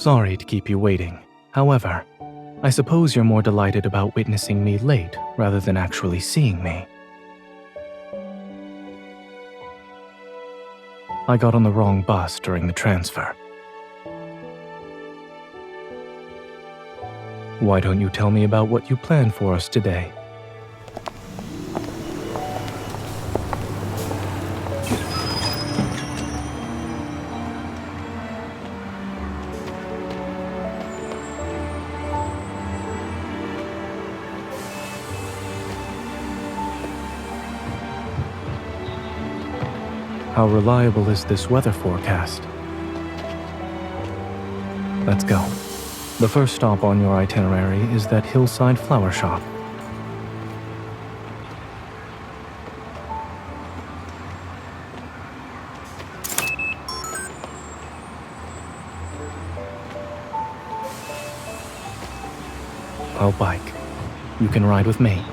Sorry to keep you waiting. However, I suppose you're more delighted about witnessing me late rather than actually seeing me. I got on the wrong bus during the transfer. Why don't you tell me about what you planned for us today? How reliable is this weather forecast? Let's go. The first stop on your itinerary is that hillside flower shop. I'll bike. You can ride with me.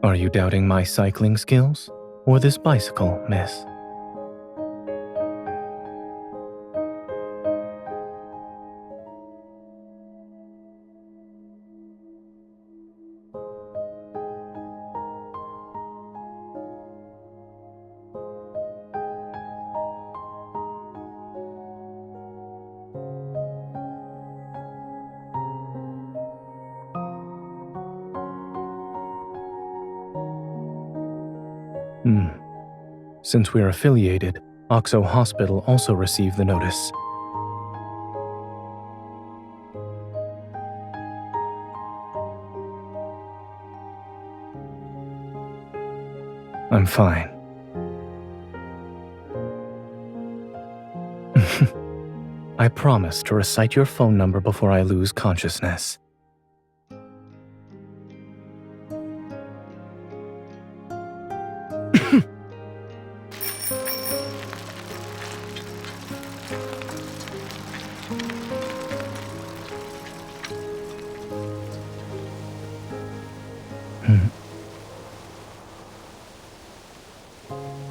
Are you doubting my cycling skills? Or this bicycle, miss? Since we're affiliated, Oxo Hospital also received the notice. I'm fine. I promise to recite your phone number before I lose consciousness.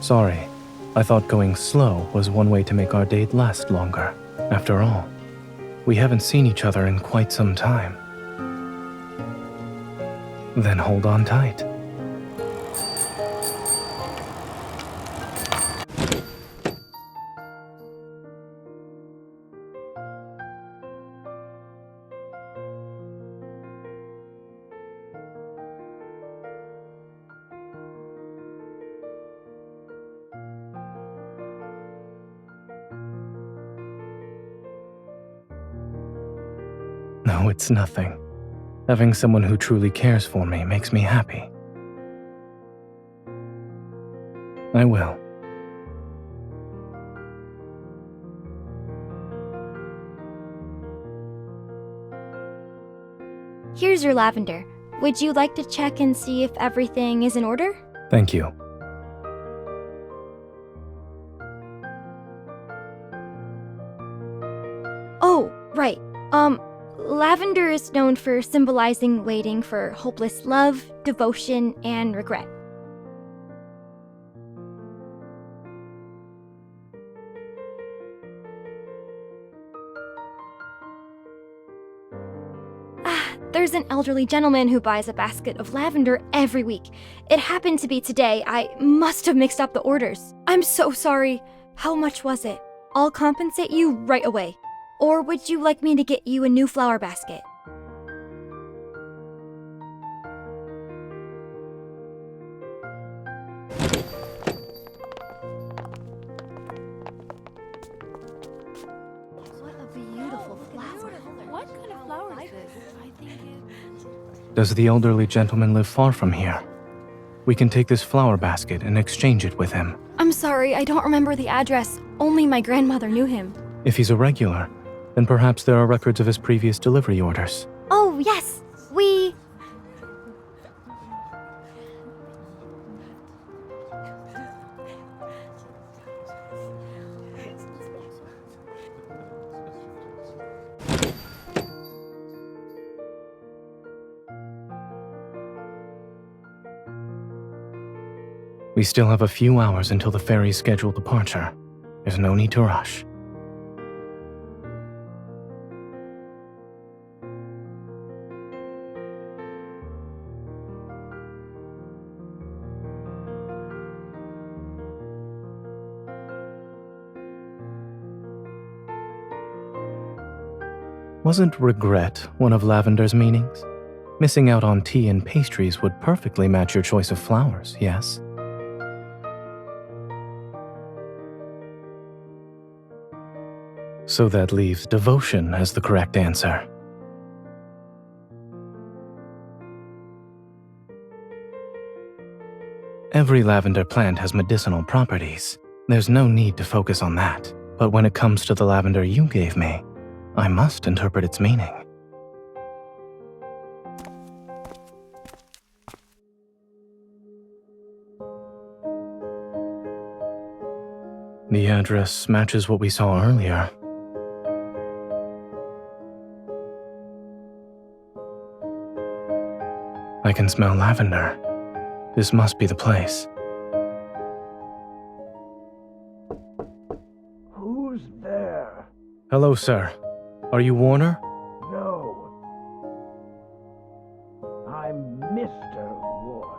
Sorry, I thought going slow was one way to make our date last longer. After all, we haven't seen each other in quite some time. Then hold on tight. No, it's nothing. Having someone who truly cares for me makes me happy. I will. Here's your lavender. Would you like to check and see if everything is in order? Thank you. Oh, right. Lavender is known for symbolizing waiting for hopeless love, devotion, and regret. There's an elderly gentleman who buys a basket of lavender every week. It happened to be today. I must have mixed up the orders. I'm so sorry. How much was it? I'll compensate you right away. Or would you like me to get you a new flower basket? What a beautiful flower. What kind of flower is this? I think it... Does the elderly gentleman live far from here? We can take this flower basket and exchange it with him. I'm sorry, I don't remember the address. Only my grandmother knew him. If he's a regular, then perhaps there are records of his previous delivery orders. Oh, yes. We... We still have a few hours until the ferry's scheduled departure. There's no need to rush. Wasn't regret one of Lavender's meanings? Missing out on tea and pastries would perfectly match your choice of flowers, yes? So that leaves devotion as the correct answer. Every lavender plant has medicinal properties. There's no need to focus on that. But when it comes to the lavender you gave me, I must interpret its meaning. The address matches what we saw earlier. I can smell lavender. This must be the place. Who's there? Hello, sir. Are you Warner? No. I'm Mr. Warner.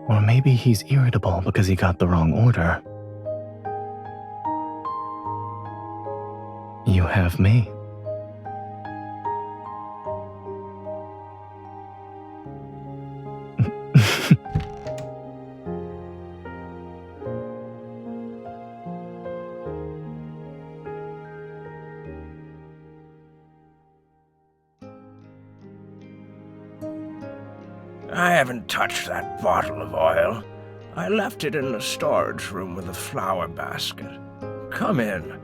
Or maybe he's irritable because he got the wrong order. You have me. I haven't touched that bottle of oil. I left it in the storage room with the flower basket. Come in.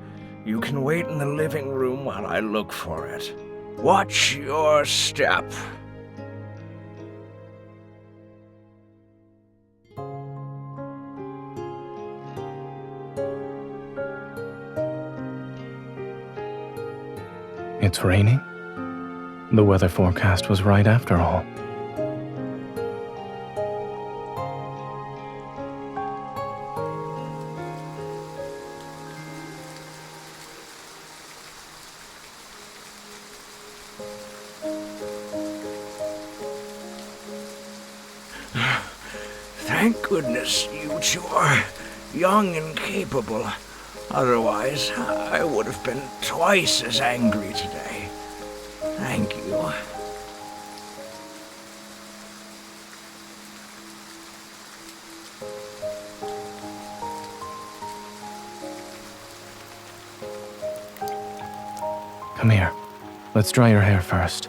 You can wait in the living room while I look for it. Watch your step. It's raining? The weather forecast was right after all. Thank goodness you two are young and capable. Otherwise, I would have been twice as angry today. Thank you. Come here. Let's dry your hair first.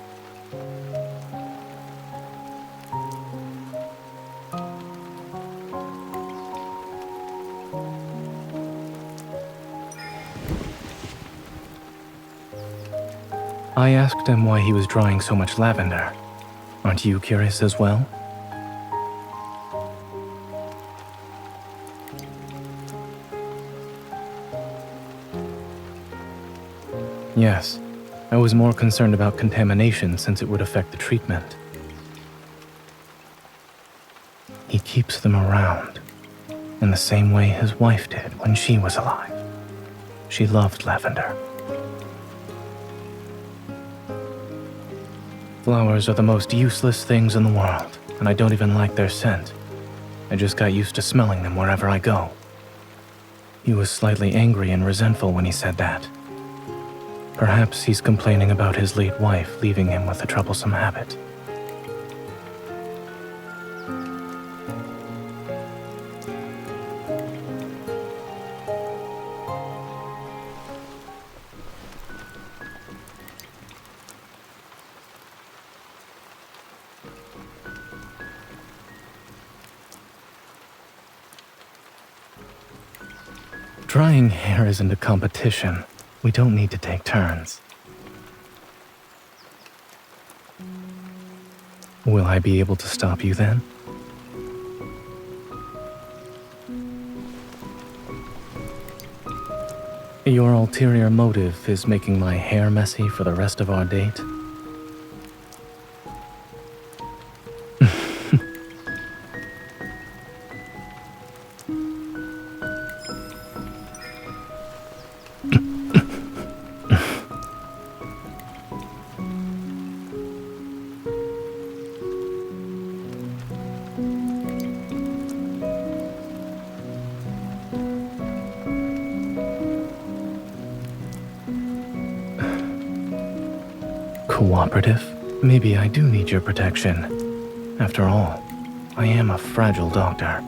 I asked him why he was drying so much lavender. Aren't you curious as well? Yes, I was more concerned about contamination since it would affect the treatment. He keeps them around, in the same way his wife did when she was alive. She loved lavender. Flowers are the most useless things in the world, and I don't even like their scent. I just got used to smelling them wherever I go. He was slightly angry and resentful when he said that. Perhaps he's complaining about his late wife leaving him with a troublesome habit. Drying hair isn't a competition. We don't need to take turns. Will I be able to stop you then? Your ulterior motive is making my hair messy for the rest of our date? Cooperative? Maybe I do need your protection. After all, I am a fragile doctor.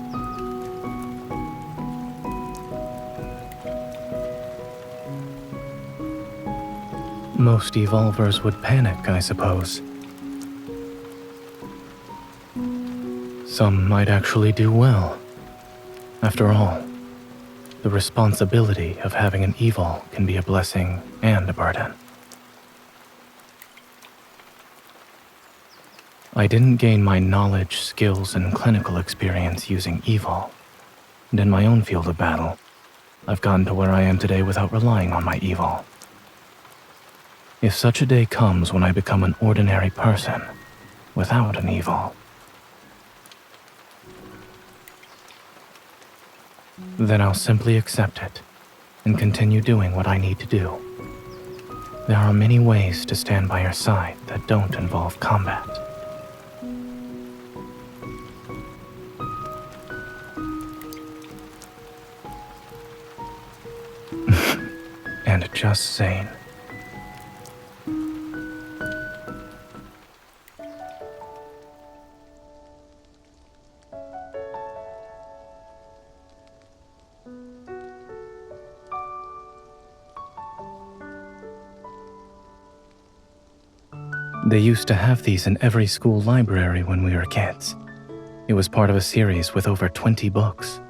Most evolvers would panic, I suppose. Some might actually do well. After all, the responsibility of having an evil can be a blessing and a burden. I didn't gain my knowledge, skills, and clinical experience using evil. And in my own field of battle, I've gotten to where I am today without relying on my evil. If such a day comes when I become an ordinary person, without an evil, then I'll simply accept it and continue doing what I need to do. There are many ways to stand by your side that don't involve combat. And just Zayne. They used to have these in every school library when we were kids. It was part of a series with over 20 books.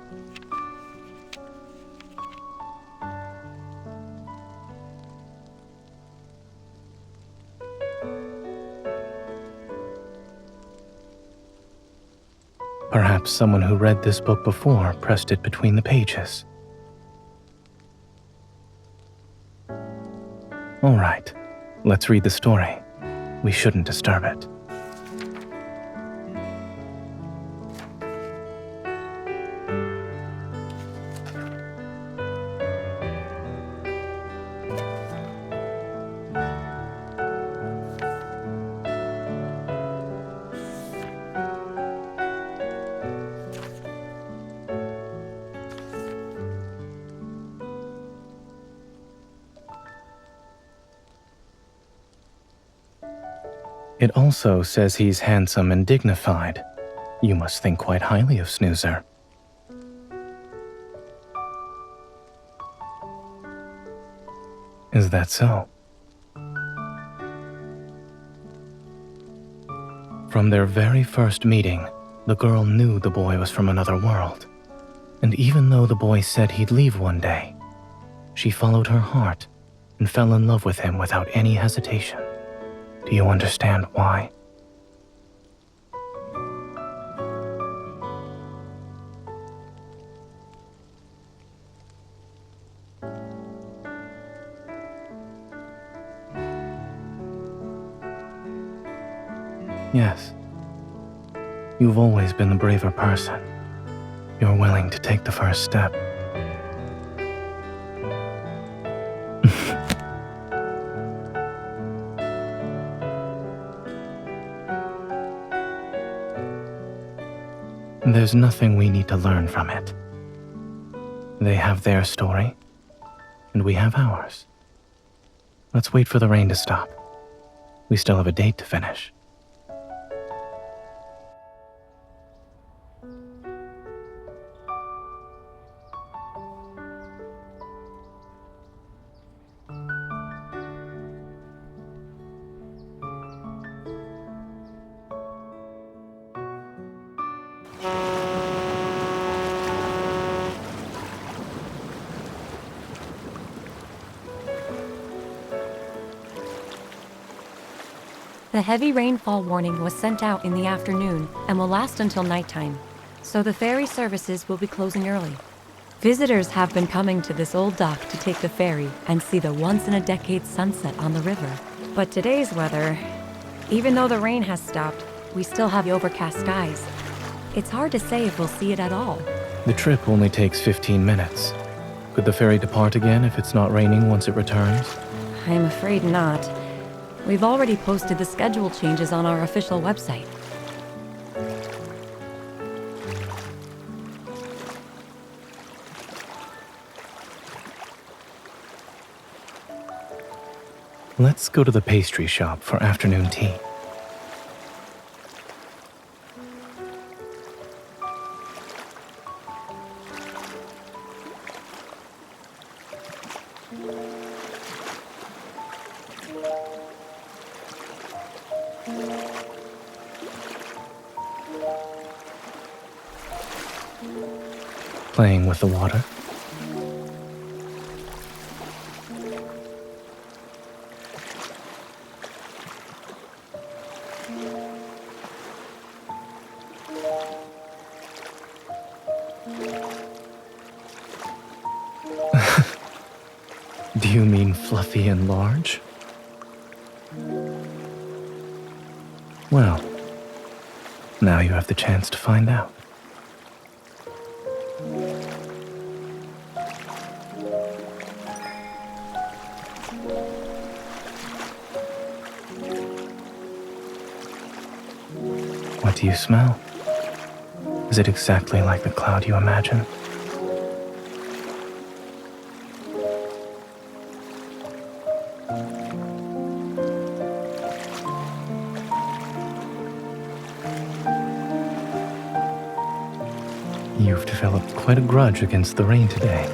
Perhaps someone who read this book before pressed it between the pages. All right, let's read the story. We shouldn't disturb it. It also says he's handsome and dignified. You must think quite highly of Snoozer. Is that so? From their very first meeting, the girl knew the boy was from another world. And even though the boy said he'd leave one day, she followed her heart and fell in love with him without any hesitation. Do you understand why? Yes. You've always been the braver person. You're willing to take the first step. There's nothing we need to learn from it. They have their story, and we have ours. Let's wait for the rain to stop. We still have a date to finish. The heavy rainfall warning was sent out in the afternoon and will last until nighttime, so the ferry services will be closing early. Visitors have been coming to this old dock to take the ferry and see the once-in-a-decade sunset on the river. But today's weather, even though the rain has stopped, we still have overcast skies. It's hard to say if we'll see it at all. The trip only takes 15 minutes. Could the ferry depart again if it's not raining once it returns? I'm afraid not. We've already posted the schedule changes on our official website. Let's go to the pastry shop for afternoon tea. Playing with the water. Do you mean fluffy and large? Well, now you have the chance to find out. What do you smell? Is it exactly like the cloud you imagine? You've developed quite a grudge against the rain today.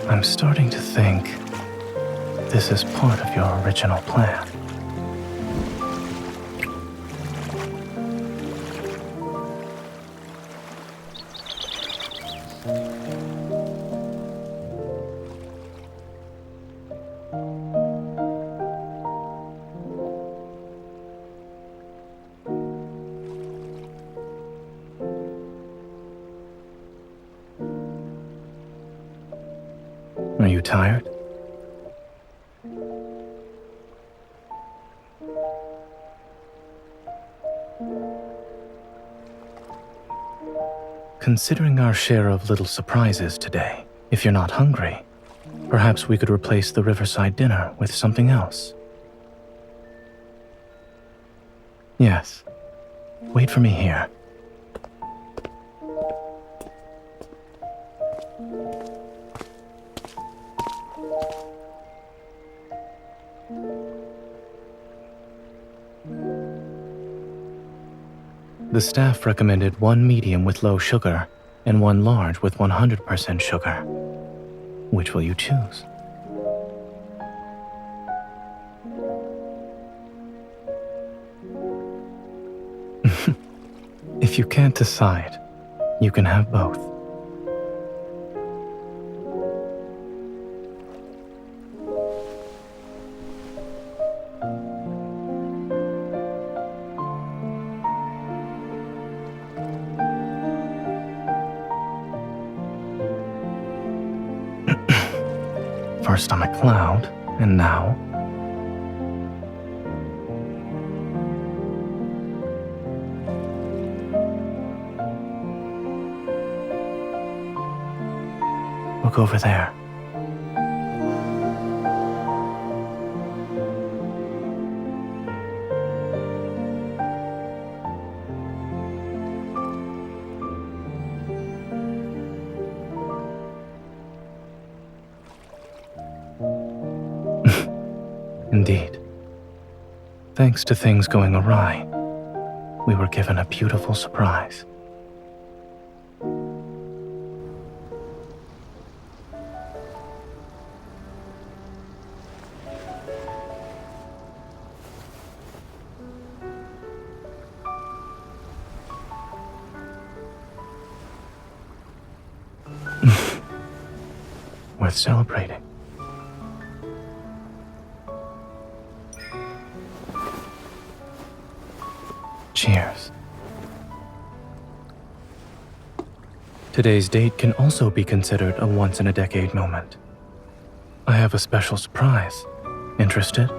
I'm starting to think this is part of your original plan. Are you tired? Considering our share of little surprises today, if you're not hungry, perhaps we could replace the riverside dinner with something else. Yes. Wait for me here. The staff recommended one medium with low sugar and one large with 100% sugar. Which will you choose? If you can't decide, you can have both. First on a cloud, and now... Look over there. Indeed. Thanks to things going awry, we were given a beautiful surprise. Worth celebrating. Cheers. Today's date can also be considered a once-in-a-decade moment. I have a special surprise. Interested?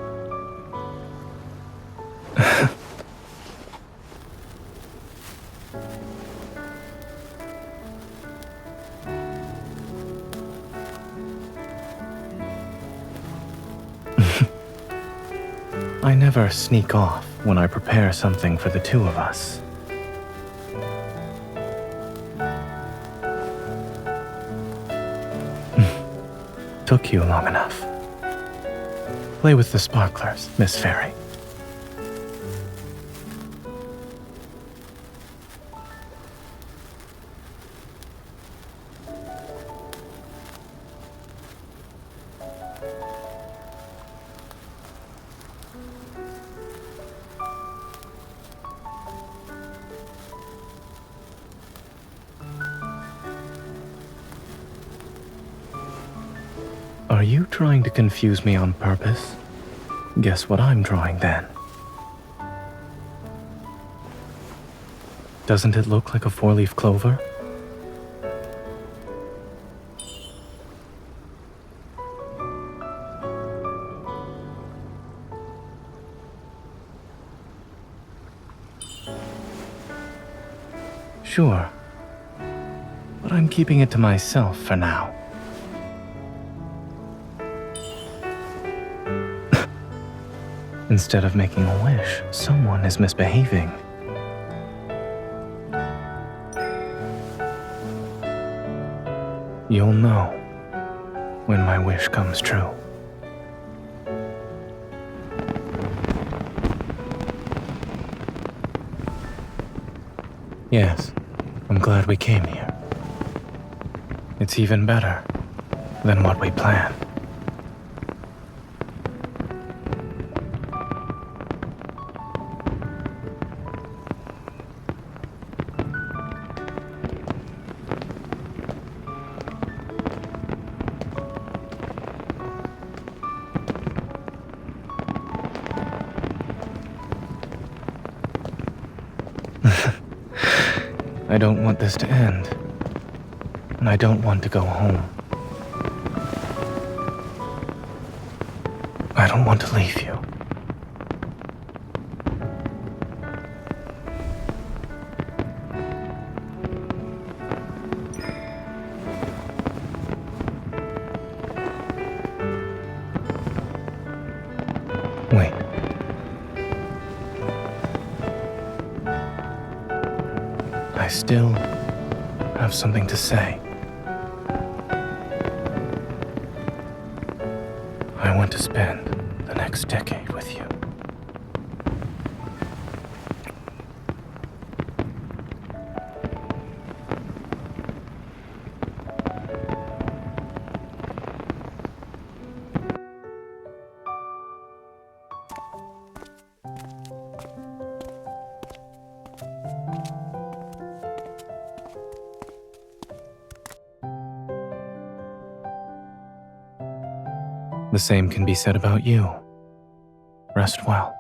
I never sneak off when I prepare something for the two of us. Took you long enough. Play with the sparklers, Miss Fairy. Are you trying to confuse me on purpose? Guess what I'm drawing then. Doesn't it look like a four-leaf clover? Sure, but I'm keeping it to myself for now. Instead of making a wish, someone is misbehaving. You'll know when my wish comes true. Yes, I'm glad we came here. It's even better than what we planned. I don't want this to end, and I don't want to go home. I don't want to leave you. Wait. I still have something to say. I want to spend the next decade with you. The same can be said about you. Rest well.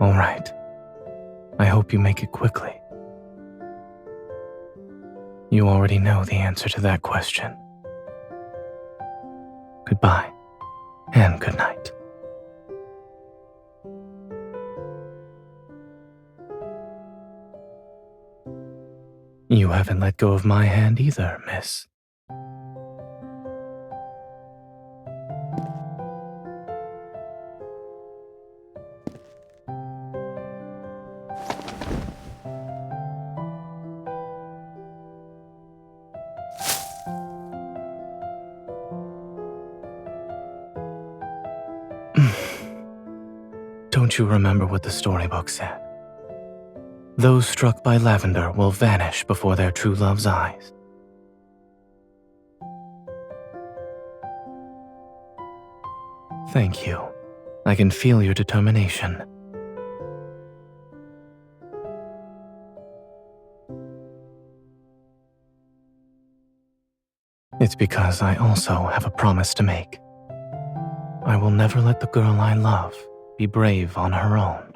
All right. I hope you make it quickly. You already know the answer to that question. Goodbye, and good night. You haven't let go of my hand either, miss. Don't you remember what the storybook said? Those struck by lavender will vanish before their true love's eyes. Thank you. I can feel your determination. It's because I also have a promise to make. I will never let the girl I love be brave on her own.